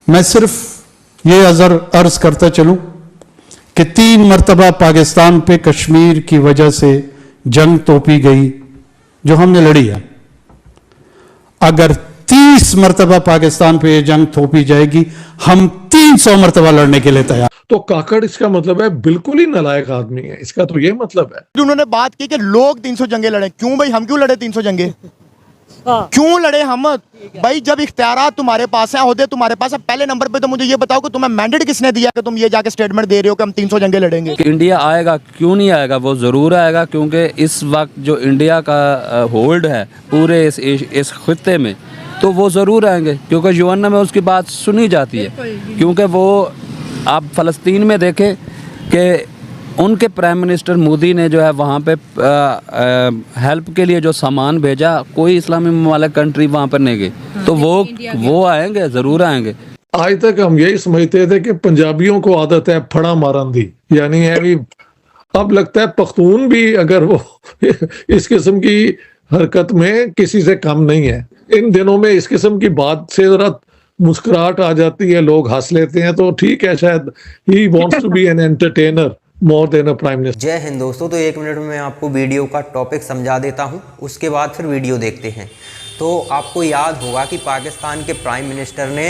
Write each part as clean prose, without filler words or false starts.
मैं सिर्फ ये अर्ज करता चलूं कि 3 मरतबा पाकिस्तान पे कश्मीर की वजह से जंग तोपी गई जो हमने लड़ी है। अगर 30 मरतबा पाकिस्तान पे ये जंग थोपी जाएगी, हम 300 मरतबा लड़ने के लिए तैयार। तो काकड़ इसका मतलब है बिल्कुल ही नालायक आदमी है, इसका तो ये मतलब है। उन्होंने बात की कि लोग 300 जंगे लड़े। क्यों भाई, हम क्यों लड़े 300 जंगे? क्यों लड़े हम? भाई जब इख्तियारात तुम्हारे पास है, ओहदे तुम्हारे पास है, पहले नंबर पे तो मुझे ये बताओ कि तुम्हें मैंडेट किसने दिया कि तुम ये जाके स्टेटमेंट दे रहे हो कि हम 300 जंगे लड़ेंगे? इंडिया आएगा, क्यों नहीं आएगा? वो ज़रूर आएगा, क्योंकि इस वक्त जो इंडिया का होल्ड है पूरे इस खित्ते में, तो वो ज़रूर आएंगे, क्योंकि यूएन में उसकी बात सुनी जाती है। क्योंकि वो आप फ़लस्तीन में देखें कि उनके प्राइम मिनिस्टर मोदी ने जो है वहाँ पे हेल्प के लिए जो सामान भेजा, कोई इस्लामी ममालिक कंट्री वहाँ पर नहीं गई। तो वो आएंगे, ज़रूर आएंगे। आज तक हम यही समझते थे कि पंजाबियों को आदत है फड़ा मारन दी, यानी है भी। अब लगता है पख्तून भी अगर वो इस किस्म की हरकत में किसी से कम नहीं है। इन दिनों में इस किस्म की बात से जरा मुस्कुराहट आ जाती है, लोग हंस लेते हैं, तो ठीक है, शायद he wants to be an entertainer more than a prime minister. जय हिंद दोस्तों। तो 1 मिनट में मैं आपको वीडियो का टॉपिक समझा देता हूं, उसके बाद फिर वीडियो देखते हैं। तो आपको याद होगा कि पाकिस्तान के प्राइम मिनिस्टर ने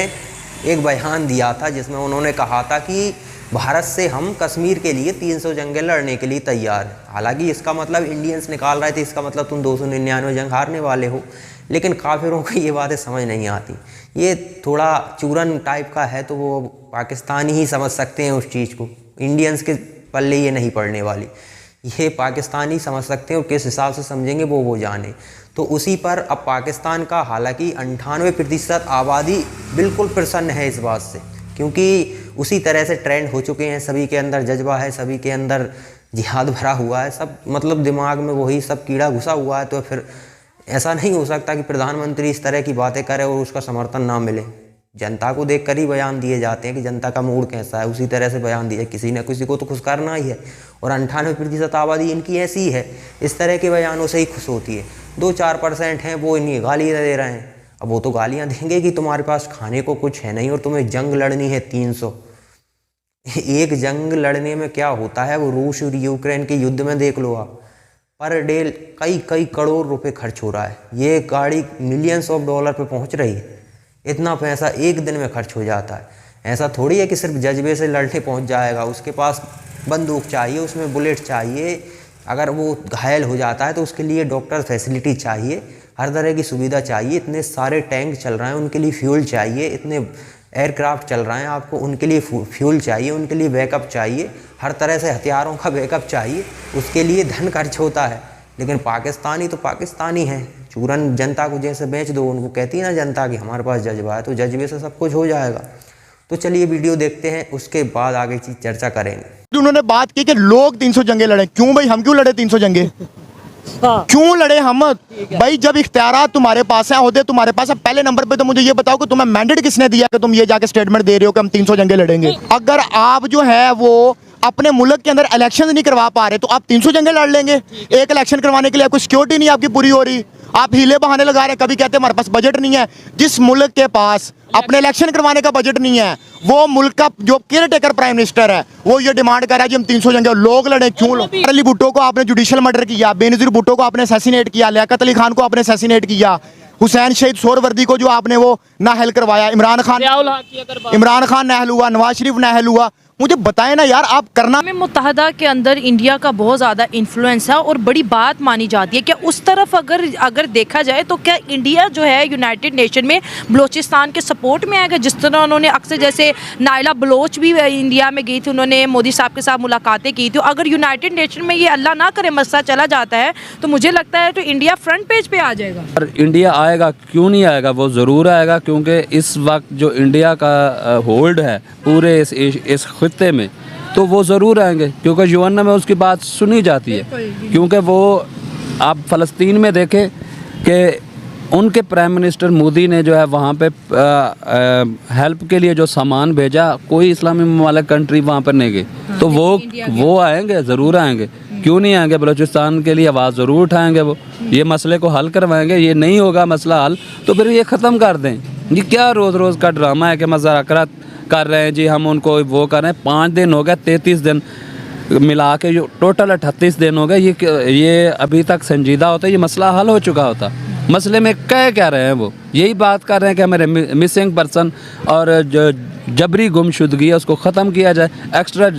एक बयान दिया था जिसमें उन्होंने कहा था कि भारत से हम कश्मीर के लिए 300 जंगें लड़ने के लिए तैयार हैं। हालांकि इसका मतलब इंडियंस निकाल रहे थे, इसका मतलब तुम 299 जंग हारने वाले हो। लेकिन काफिरों को ये बातें समझ नहीं आती, ये थोड़ा चूरन टाइप का है, तो वो पाकिस्तानी ही समझ सकते हैं उस चीज़ को। इंडियंस के पल्ले ये नहीं पड़ने वाली, ये पाकिस्तानी समझ सकते हैं, और किस हिसाब से समझेंगे वो जाने। तो उसी पर अब पाकिस्तान का हालांकि 98% आबादी बिल्कुल प्रसन्न है इस बात से, क्योंकि उसी तरह से ट्रेंड हो चुके हैं, सभी के अंदर जज्बा है, सभी के अंदर जिहाद भरा हुआ है, सब मतलब दिमाग में वही सब कीड़ा घुसा हुआ है। तो फिर ऐसा नहीं हो सकता कि प्रधानमंत्री इस तरह की बातें करे और उसका समर्थन ना मिले। जनता को देखकर ही बयान दिए जाते हैं कि जनता का मूड कैसा है, उसी तरह से बयान दिए। किसी न किसी को तो खुश करना ही है, और 98% आबादी इनकी ऐसी ही है, इस तरह के बयानों से ही खुश होती है। 2-4% हैं वो इन्हीं गाली दे रहे हैं। अब वो तो गालियां देंगे कि तुम्हारे पास खाने को कुछ है नहीं और तुम्हें जंग लड़नी है 300। एक जंग लड़ने में क्या होता है, वो रूस और यूक्रेन के युद्ध में देख लो आप, पर डे कई करोड़ रुपए खर्च हो रहा है। ये गाड़ी मिलियंस ऑफ डॉलर पे पहुंच रही है। इतना पैसा एक दिन में खर्च हो जाता है। ऐसा थोड़ी है कि सिर्फ जज्बे से लड़ने पहुंच जाएगा। उसके पास बंदूक चाहिए, उसमें बुलेट चाहिए, अगर वो घायल हो जाता है तो उसके लिए डॉक्टर फैसिलिटी चाहिए, हर तरह की सुविधा चाहिए। इतने सारे टैंक चल रहे हैं, उनके लिए फ्यूल चाहिए। इतने एयरक्राफ्ट चल रहे हैं, आपको उनके लिए फ्यूल चाहिए, उनके लिए बैकअप चाहिए, हर तरह से हथियारों का बैकअप चाहिए, उसके लिए धन खर्च होता है। लेकिन पाकिस्तानी तो पाकिस्तानी है, चूरन जनता को जैसे बेच दो, उनको कहती है ना जनता कि हमारे पास जज्बा है, तो जज्बे से सब कुछ हो जाएगा। तो चलिए वीडियो देखते हैं, उसके बाद आगे चीज चर्चा करेंगे। उन्होंने बात की कि लोग 300 जंगे लड़े। क्यों भाई, हम क्यों लड़े 300 जंगे? क्यों लड़े हम? भाई जब इख्तियारात तुम्हारे पास है, ओहदे तुम्हारे पास है, पहले नंबर पे तो मुझे ये बताओ कि तुम्हें मैंडेट किसने दिया कि तुम ये जाके स्टेटमेंट दे रहे हो कि हम 300 जंगे लड़ेंगे? अगर आप जो है वो अपने मुल्क के अंदर इलेक्शन नहीं करवा पा रहे, तो आप 300 जंगे लड़ लेंगे। एक इलेक्शन करवाने के लिए कोई सिक्योरिटी नहीं आपकी पूरी हो रही, आप हीले बहाने लगा रहे हैं। कभी कहते हैं हमारे पास बजट नहीं है। जिस मुल्क के पास अपने इलेक्शन करवाने का बजट नहीं है, वो मुल्क का जो केयर टेकर प्राइम मिनिस्टर है, वो ये डिमांड कर रहा है कि हम 300 जंगे लोग लड़े। क्यों? अली भुट्टो को आपने जुडिशियल मर्डर किया, बेनजीर भुट्टो को आपने असैसिनेट किया, लियाकत अली खान को आपने असैसिनेट किया, हुसैन शहीद सोहरवर्दी को जो आपने वो नाहल करवाया, इमरान खान नाहल हुआ, नवाज शरीफ नाहल हुआ। मुझे बताएं ना यार, आप करना में मुत्तहदा के अंदर इंडिया का बहुत ज़्यादा इन्फ्लुएंस है और बड़ी बात मानी जाती है। क्या उस तरफ अगर देखा जाए तो क्या इंडिया जो है यूनाइटेड नेशन में बलोचिस्तान के सपोर्ट में आएगा? जिस तरह उन्होंने अक्सर, जैसे नायला बलोच भी इंडिया में गई थी, उन्होंने मोदी साहब के साथ मुलाकातें की थी। अगर यूनाइटेड नेशन में ये अल्लाह ना करे मसला चला जाता है, तो मुझे लगता है तो इंडिया फ्रंट पेज पे आ जाएगा। और इंडिया आएगा, क्यों नहीं आएगा? वो ज़रूर आएगा, क्योंकि इस वक्त जो इंडिया का होल्ड है पूरे इस खित्ते में, तो वो ज़रूर आएंगे, क्योंकि यूएन में उसकी बात सुनी जाती है। क्योंकि वो आप फ़लस्तीन में देखें कि उनके प्राइम मिनिस्टर मोदी ने जो है वहाँ पे हेल्प के लिए जो सामान भेजा, कोई इस्लामी ममालिक कंट्री वहाँ पर नहीं गई। तो वो आएंगे, ज़रूर आएंगे। क्यों नहीं आएंगे? बलूचिस्तान के लिए आवाज़ ज़रूर उठाएंगे। वो ये मसले को हल करवाएंगे। ये नहीं होगा मसला हल, तो फिर ये ख़त्म कर दें। ये क्या रोज़ रोज़ का ड्रामा है कि मज़ाकरात कर रहे हैं जी, हम उनको वो कर रहे हैं। 5 दिन हो गए, 33 दिन मिला के जो टोटल 38 दिन हो गए। ये अभी तक संजीदा होता, ये मसला हल हो चुका होता। मसले में कह क्या रहे हैं वो, यही बात कर रहे हैं कि हमारे मिसिंग पर्सन और जो जबरी गुमशुदगी है उसको ख़त्म किया जाए। एक्स्ट्रा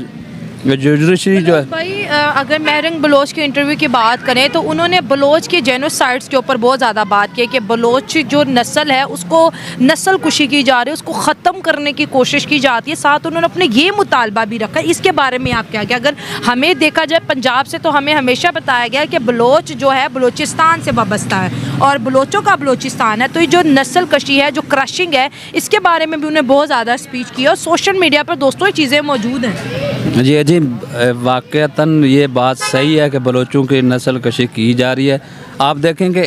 जुडिशरी जो है भाई अगर महरंग बलोच के इंटरव्यू की बात करें तो उन्होंने बलोच के जेनोसाइड्स के ऊपर बहुत ज़्यादा बात की कि बलोच जो नस्ल है उसको नस्ल कुशी की जा रही है, उसको ख़त्म करने की कोशिश की जाती है। साथ उन्होंने अपने ये मुतालबा भी रखा। इसके बारे में आप क्या क्या, अगर हमें देखा जाए पंजाब से तो हमें हमेशा बताया गया कि बलोच जो है बलोचिस्तान से वाबस्ता है और बलोचों का बलोचिस्तान है। तो ये जो नस्ल कशी है, जो क्रशिंग है, इसके बारे में भी उन्होंने बहुत ज़्यादा स्पीच की और सोशल मीडिया पर दोस्तों ये चीज़ें मौजूद हैं। जी वाक़तन ये बात सही है कि बलोचों की नस्ल कशी की जा रही है। आप देखेंगे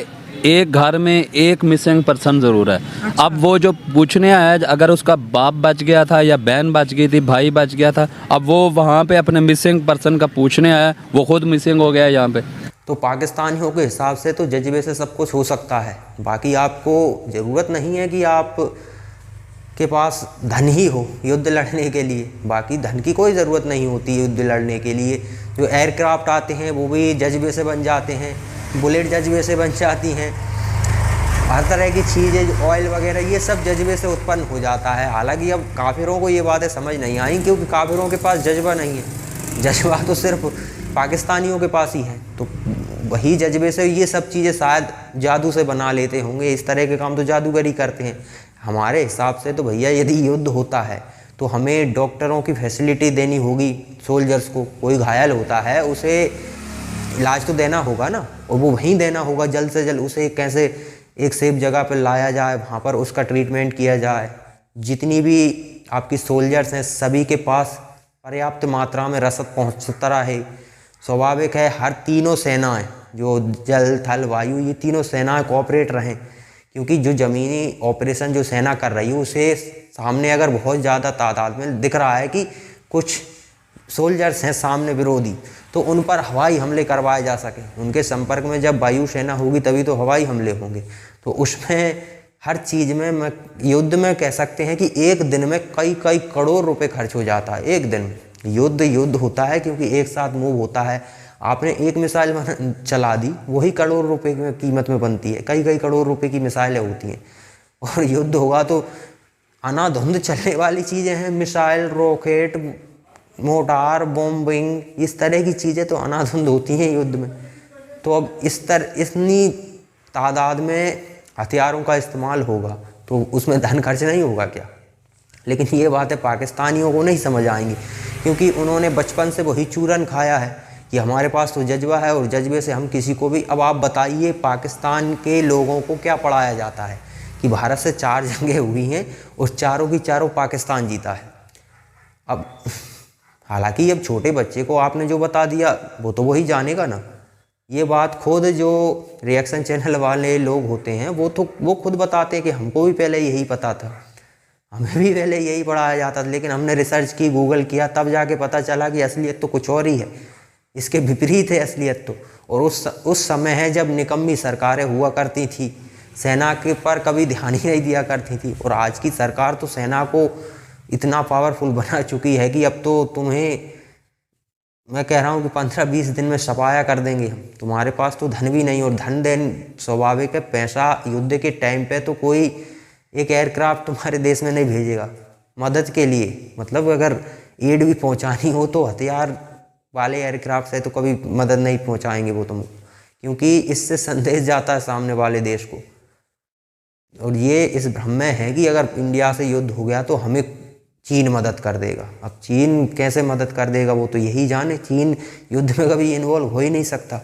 एक घर में एक मिसिंग पर्सन ज़रूर है। अब वो जो पूछने आया, अगर उसका बाप बच गया था या बहन बच गई थी, भाई बच गया था, अब वो वहाँ पे अपने मिसिंग पर्सन का पूछने आया, वो खुद मिसिंग हो गया यहाँ पे। तो पाकिस्तानियों के हिसाब से तो जज्बे से सब कुछ हो सकता है। बाकी आपको ज़रूरत नहीं है कि आप के पास धन ही हो युद्ध लड़ने के लिए। बाकी धन की कोई ज़रूरत नहीं होती युद्ध लड़ने के लिए। जो एयरक्राफ्ट आते हैं वो भी जज्बे से बन जाते हैं, बुलेट जज्बे से बन जाती हैं, हर तरह की चीज़ें, ऑयल वगैरह, ये सब जज्बे से उत्पन्न हो जाता है। हालांकि अब काफिरों को ये बातें समझ नहीं आई क्योंकि काफिरों के पास जज्बा नहीं है। जज्बा तो सिर्फ पाकिस्तानियों के पास ही है। तो वही जज्बे से ये सब चीज़ें शायद जादू से बना लेते होंगे। इस तरह के काम तो जादूगरी करते हैं। हमारे हिसाब से तो भैया यदि युद्ध होता है तो हमें डॉक्टरों की फैसिलिटी देनी होगी। सोल्जर्स को, कोई घायल होता है उसे इलाज तो देना होगा ना, और वो वहीं देना होगा जल्द से जल्द। उसे कैसे एक सेफ जगह पर लाया जाए, वहाँ पर उसका ट्रीटमेंट किया जाए। जितनी भी आपकी सोल्जर्स हैं सभी के पास पर्याप्त मात्रा में रसद पहुँचता रहे। स्वाभाविक है हर तीनों सेनाएं, जो जल थल वायु, ये तीनों सेनाएं कोऑपरेट रहें। क्योंकि जो ज़मीनी ऑपरेशन जो सेना कर रही है उसे सामने अगर बहुत ज़्यादा तादाद में दिख रहा है कि कुछ सोल्जर्स हैं सामने विरोधी, तो उन पर हवाई हमले करवाए जा सकें। उनके संपर्क में जब वायु सेना होगी तभी तो हवाई हमले होंगे। तो उसमें हर चीज़ में युद्ध में कह सकते हैं कि एक दिन में कई कई करोड़ रुपए खर्च हो जाता है। एक दिन युद्ध होता है क्योंकि एक साथ मूव होता है। आपने एक मिसाइल चला दी, वही करोड़ रुपए की कीमत में बनती है। कई कई करोड़ रुपए की मिसाइलें होती हैं। और युद्ध होगा तो अनाधुंध चलने वाली चीज़ें हैं। मिसाइल, रॉकेट, मोटार, बॉम्बिंग, इस तरह की चीज़ें तो अनाधुंध होती हैं युद्ध में। तो अब इतनी तादाद में हथियारों का इस्तेमाल होगा तो उसमें धन खर्च नहीं होगा क्या? लेकिन ये बातें पाकिस्तानियों को नहीं समझ आएंगी क्योंकि उन्होंने बचपन से वही चूरन खाया है कि हमारे पास तो जज्बा है और जज्बे से हम किसी को भी। अब आप बताइए पाकिस्तान के लोगों को क्या पढ़ाया जाता है कि भारत से 4 जंगें हुई हैं और चारों की चारों पाकिस्तान जीता है। अब हालांकि अब छोटे बच्चे को आपने जो बता दिया वो तो वही जानेगा ना। ये बात खुद जो रिएक्शन चैनल वाले लोग होते हैं वो खुद बताते हैं कि हमको भी पहले यही पता था, हमें भी पहले यही पढ़ाया जाता था, लेकिन हमने रिसर्च की, गूगल किया, तब जाके पता चला कि असलियत तो कुछ और ही है। इसके विपरीत है असलियत तो। और उस समय है जब निकम्मी सरकारें हुआ करती थी, सेना के पर कभी ध्यान ही नहीं दिया करती थी। और आज की सरकार तो सेना को इतना पावरफुल बना चुकी है कि अब तो तुम्हें मैं कह रहा हूँ कि 15-20 दिन में सफाया कर देंगे हम। तुम्हारे पास तो धन भी नहीं, और धन देन स्वाभाविक है। पैसा युद्ध के टाइम पे तो कोई एक एयरक्राफ्ट तुम्हारे देश में नहीं भेजेगा मदद के लिए। मतलब अगर एड भी पहुँचानी हो तो हथियार वाले एयरक्राफ्ट से तो कभी मदद नहीं पहुंचाएंगे वो तुम, क्योंकि इससे संदेश जाता है सामने वाले देश को। और ये इस भ्रम में है कि अगर इंडिया से युद्ध हो गया तो हमें चीन मदद कर देगा। अब चीन कैसे मदद कर देगा वो तो यही जाने। चीन युद्ध में कभी इन्वॉल्व हो ही नहीं सकता।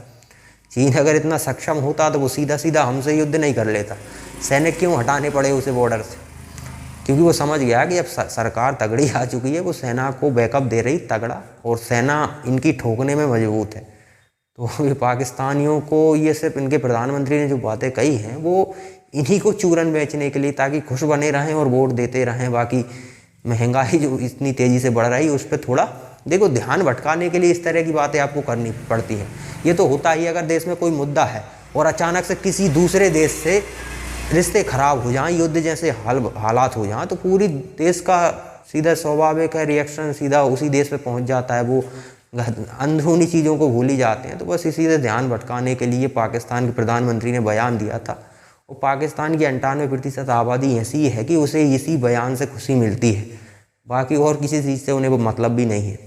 चीन अगर इतना सक्षम होता तो वो सीधा सीधा हमसे युद्ध नहीं कर लेता। सैनिक क्यों हटाने पड़े उसे बॉर्डर से? क्योंकि वो समझ गया कि अब सरकार तगड़ी आ चुकी है, वो सेना को बैकअप दे रही तगड़ा, और सेना इनकी ठोकने में मजबूत है। तो ये पाकिस्तानियों को ये सिर्फ इनके प्रधानमंत्री ने जो बातें कही हैं वो इन्हीं को चूरन बेचने के लिए, ताकि खुश बने रहें और वोट देते रहें। बाकी महंगाई जो इतनी तेज़ी से बढ़ रही है उस पर थोड़ा देखो ध्यान भटकाने के लिए इस तरह की बातें आपको करनी पड़ती हैं। ये तो होता ही अगर देश में कोई मुद्दा है और अचानक से किसी दूसरे देश से रिश्ते खराब हो जाएं, युद्ध जैसे हालात हो जाएं, तो पूरी देश का सीधा स्वाभाविक है रिएक्शन सीधा उसी देश पे पहुंच जाता है। वो अंदरूनी चीज़ों को भूल ही जाते हैं। तो बस इसी से ध्यान भटकाने के लिए पाकिस्तान के प्रधानमंत्री ने बयान दिया था। और पाकिस्तान की 98% आबादी ऐसी है कि उसे इसी बयान से खुशी मिलती है, बाकी और किसी चीज़ से उन्हें वो मतलब भी नहीं है।